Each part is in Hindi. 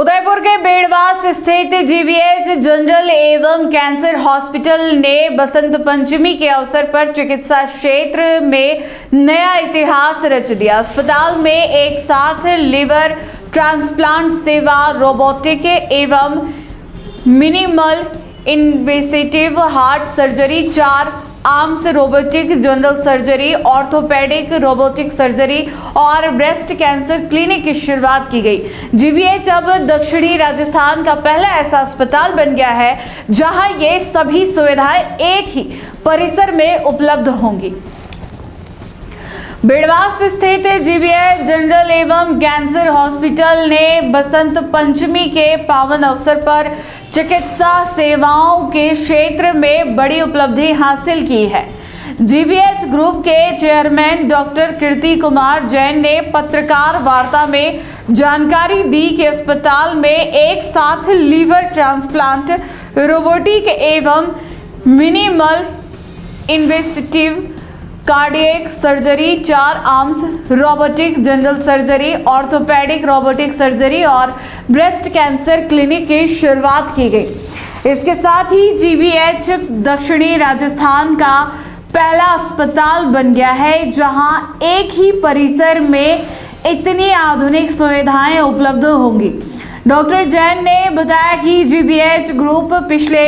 उदयपुर के बेड़वास स्थित जीवीएच जनरल एवं कैंसर हॉस्पिटल ने बसंत पंचमी के अवसर पर चिकित्सा क्षेत्र में नया इतिहास रच दिया। अस्पताल में एक साथ लिवर ट्रांसप्लांट सेवा, रोबोटिक एवं minimal invasive heart surgery, 4 arms robotic general surgery, orthopaedic robotic surgery और ब्रेस्ट कैंसर क्लिनिक की शुरुआत की गई। जीवीएच अब दक्षिणी राजस्थान का पहला ऐसा अस्पताल बन गया है जहां ये सभी सुविधाएं एक ही परिसर में उपलब्ध होंगी। बेड़वास स्थित जीवीएच जनरल एवं कैंसर हॉस्पिटल ने बसंत पंचमी के पावन अवसर पर चिकित्सा सेवाओं के क्षेत्र में बड़ी उपलब्धि हासिल की है। जीवीएच ग्रुप के चेयरमैन डॉक्टर कीर्ति कुमार जैन ने पत्रकार वार्ता में जानकारी दी कि अस्पताल में एक साथ लीवर ट्रांसप्लांट, रोबोटिक एवं minimal invasive cardiac surgery, 4 arms robotic general surgery, orthopaedic robotic surgery और ब्रेस्ट कैंसर क्लिनिक की शुरुआत की गई। इसके साथ ही जीवीएच दक्षिणी राजस्थान का पहला अस्पताल बन गया है जहां एक ही परिसर में इतनी आधुनिक सुविधाएं उपलब्ध होंगी। डॉक्टर जैन ने बताया कि जीवीएच ग्रुप पिछले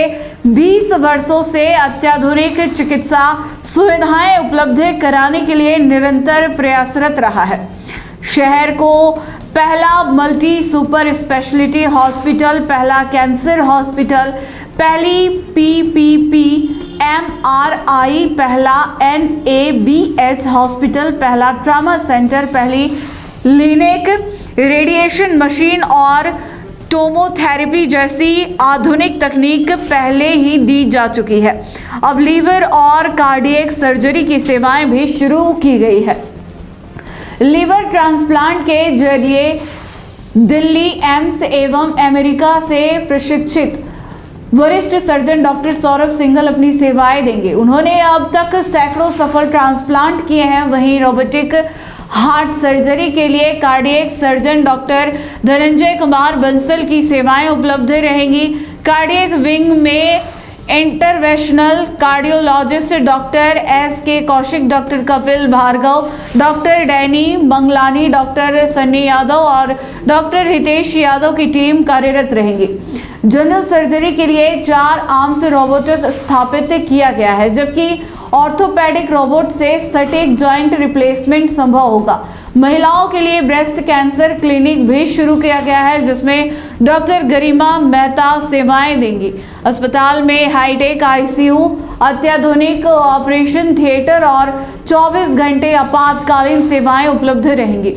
20 वर्षों से अत्याधुनिक चिकित्सा सुविधाएं उपलब्ध कराने के लिए निरंतर प्रयासरत रहा है। शहर को पहला मल्टी सुपर स्पेशलिटी हॉस्पिटल, पहला कैंसर हॉस्पिटल, पहली पीपीपी एमआरआई, पहला एनएबीएच हॉस्पिटल, पहला ट्रामा सेंटर, पहली लिनेक रेडिएशन मशीन और टोमोथेरेपी जैसी आधुनिक तकनीक पहले ही दी जा चुकी है। अब लीवर और कार्डियक सर्जरी की सेवाएं भी शुरू की गई है। लीवर ट्रांसप्लांट के जरिए दिल्ली एम्स एवं अमेरिका से प्रशिक्षित वरिष्ठ सर्जन डॉक्टर सौरभ सिंघल अपनी सेवाएं देंगे। उन्होंने अब तक सैकड़ों सफल ट्रांसप्लांट किए हैं। वहीं रोबोटिक हार्ट सर्जरी के लिए cardiac surgeon doctor Dhananjay Kumar Bansal की सेवाएं उपलब्ध रहेंगी। कार्डियक विंग में interventional cardiologist doctor S K. Kaushik, doctor Kapil Bhargav, doctor Danny Manglani, doctor Sunny Yadav और डॉक्टर हितेश यादव की टीम कार्यरत रहेंगी। जनरल सर्जरी के लिए 4 आर्म्स रोबोट स्थापित किया गया है, जबकि ऑर्थोपेडिक रोबोट से सटीक जॉइंट रिप्लेसमेंट संभव होगा। महिलाओं के लिए ब्रेस्ट कैंसर क्लिनिक भी शुरू किया गया है, जिसमें डॉक्टर गरिमा मेहता सेवाएं देंगी। अस्पताल में हाईटेक आईसीयू, अत्याधुनिक ऑपरेशन थिएटर और 24 घंटे आपातकालीन सेवाएं उपलब्ध रहेंगी।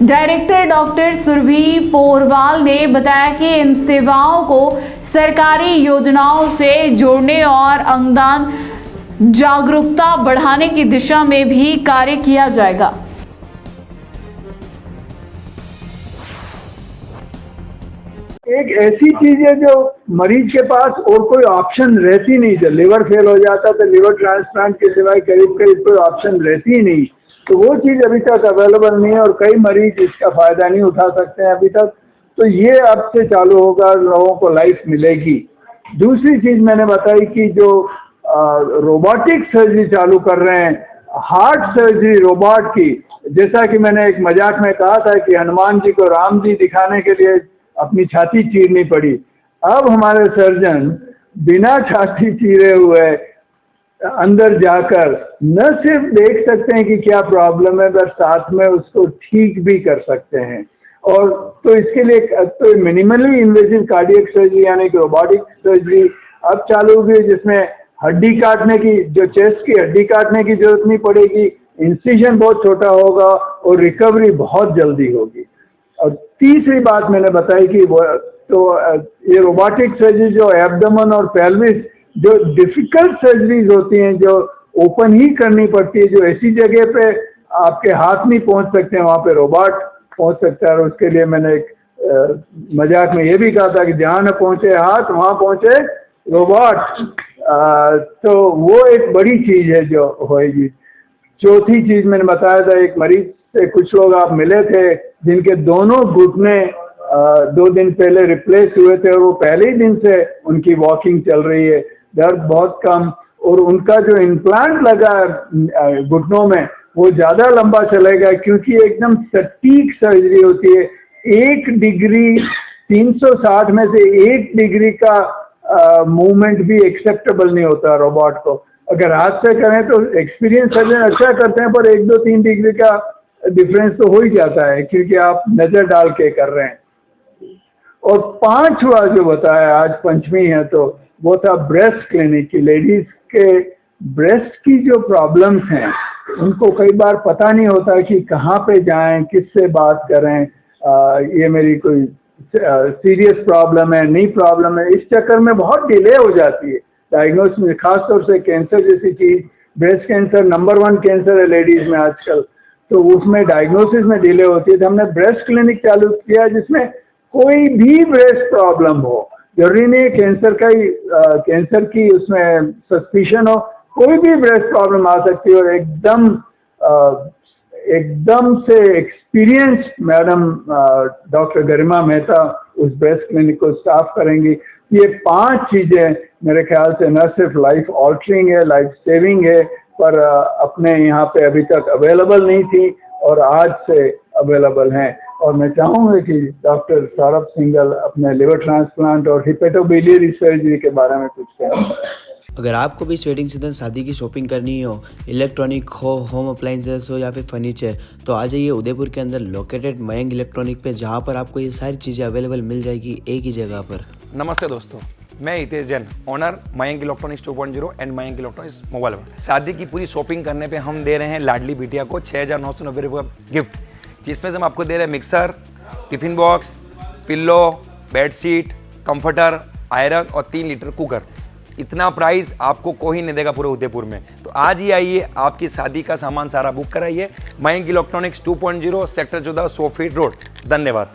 डायरेक्टर डॉक्टर सुरभि पोरवाल ने बताया कि इन सेवाओं को सरकारी योजनाओं से जोड़ने और अंगदान जागरूकता बढ़ाने की दिशा में भी कार्य किया जाएगा। एक ऐसी चीज है जो मरीज के पास और कोई ऑप्शन रहती नहीं। जब लिवर फेल हो जाता तो लिवर ट्रांसप्लांट के सिवाय करीब कोई ऑप्शन रहती ही नहीं। तो वो चीज अभी तक अवेलेबल नहीं है और कई मरीज इसका फायदा नहीं उठा सकते हैं अभी तक। तो ये अब से चालू होगा, लोगों को लाइफ मिलेगी। दूसरी चीज मैंने बताई कि जो रोबोटिक सर्जरी चालू कर रहे हैं, हार्ट सर्जरी रोबोट की, जैसा कि मैंने एक मजाक में कहा था कि हनुमान जी को राम जी दिखाने के लिए अपनी छाती चीरनी पड़ी। अब हमारे सर्जन बिना छाती चीरे हुए अंदर जाकर न सिर्फ देख सकते हैं कि क्या प्रॉब्लम है, बस साथ में उसको ठीक भी कर सकते हैं। और तो इसके लिए तो मिनिमली इन्वेसिव कार्डियक सर्जरी यानी कि रोबोटिक सर्जरी अब चालू होगी, जिसमें हड्डी काटने की, जो चेस्ट की हड्डी काटने की जरूरत नहीं पड़ेगी, इंसिजन बहुत छोटा होगा और रिकवरी बहुत जल्दी होगी। और तीसरी बात मैंने बताई कि ये रोबोटिक सर्जरी जो एब्डोमेन और पेल्विस, जो डिफिकल्ट सर्जरीज होती हैं, जो ओपन ही करनी पड़ती है, जो ऐसी जगह पे आपके हाथ नहीं पहुंच सकते हैं, वहां पे रोबोट पहुंच सकता है। और उसके लिए मैंने एक मजाक में ये भी कहा था कि जहां न पहुंचे हाथ वहां पहुंचे रोबोट। तो वो एक बड़ी चीज है जो होएगी। चौथी चीज मैंने बताया था, एक मरीज से कुछ लोग आप मिले थे जिनके दोनों घुटने 2 दिन पहले रिप्लेस हुए थे और वो पहले ही दिन से उनकी वॉकिंग चल रही है, दर्द बहुत कम, और उनका जो इम्प्लांट लगा घुटनों में वो ज्यादा लंबा चलेगा क्योंकि एकदम सटीक सर्जरी होती है। 1 डिग्री 360 में से 1 डिग्री का मूवमेंट भी एक्सेप्टेबल नहीं होता रोबोट को। अगर हाथ से करें तो एक्सपीरियंस सर्जन अच्छा करते हैं, पर 1, 2, 3 डिग्री का डिफरेंस तो हो ही जाता है क्योंकि आप नजर डाल के कर रहे हैं। और 5वां जो बताया, आज पंचमी है तो वो था ब्रेस्ट क्लिनिक की। लेडीज के ब्रेस्ट की जो प्रॉब्लम्स हैं उनको कई बार पता नहीं होता कि कहाँ पे जाएं, किससे बात करें, ये मेरी कोई सीरियस प्रॉब्लम है, नहीं प्रॉब्लम है, इस चक्कर में बहुत डिले हो जाती है डायग्नोसिस में। खासतौर से कैंसर जैसी चीज, ब्रेस्ट कैंसर नंबर 1 कैंसर है लेडीज में आजकल, तो उसमें डायग्नोसिस में डिले होती है। तो हमने ब्रेस्ट क्लिनिक चालू किया जिसमें कोई भी ब्रेस्ट प्रॉब्लम हो, जरूरी नहीं कैंसर का ही कैंसर की उसमें सस्पिशन हो, कोई भी ब्रेस्ट प्रॉब्लम आ सकती है। और एकदम से एक्सपीरियंस्ड मैडम डॉक्टर गरिमा मेहता उस ब्रेस्ट क्लिनिक को स्टाफ करेंगी। ये 5 चीजें मेरे ख्याल से न सिर्फ लाइफ ऑल्टरिंग है, लाइफ सेविंग है, पर अपने यहाँ पे अभी तक अवेलेबल नहीं थी और आज से अवेलेबल हैं। और मैं चाहूंगा कि डॉक्टर सौरभ सिंघल अपने लिवर ट्रांसप्लांट और हिपेटोबिलियरी सर्जरी के बारे में कुछ कहें। अगर आपको भी इस वेडिंग सीजन शादी की शॉपिंग करनी हो, इलेक्ट्रॉनिक हो, होम अप्लाइंसेस हो या फिर फर्नीचर, तो आ जाइए उदयपुर के अंदर लोकेटेड मयंक इलेक्ट्रॉनिक पे, जहाँ पर आपको ये सारी चीज़ें अवेलेबल मिल जाएगी एक ही जगह पर। नमस्ते दोस्तों, मैं Hitesh Jain, owner Mayank electronics 2.0 and Mayank electronics mobile world. शादी की पूरी शॉपिंग करने पे हम दे रहे हैं लाडली बिटिया को 6,990 रुपये का गिफ्ट, जिसमें से हम आपको दे रहे हैं mixer, tiffin box, pillow, bedsheet, comforter, iron और 3 लीटर कुकर। इतना प्राइस आपको कोई नहीं देगा पूरे उदयपुर में। तो आज ही आइए, आपकी शादी का सामान सारा बुक कराइए। Mayank electronics 2.0 sector 14 100 feet road. धन्यवाद।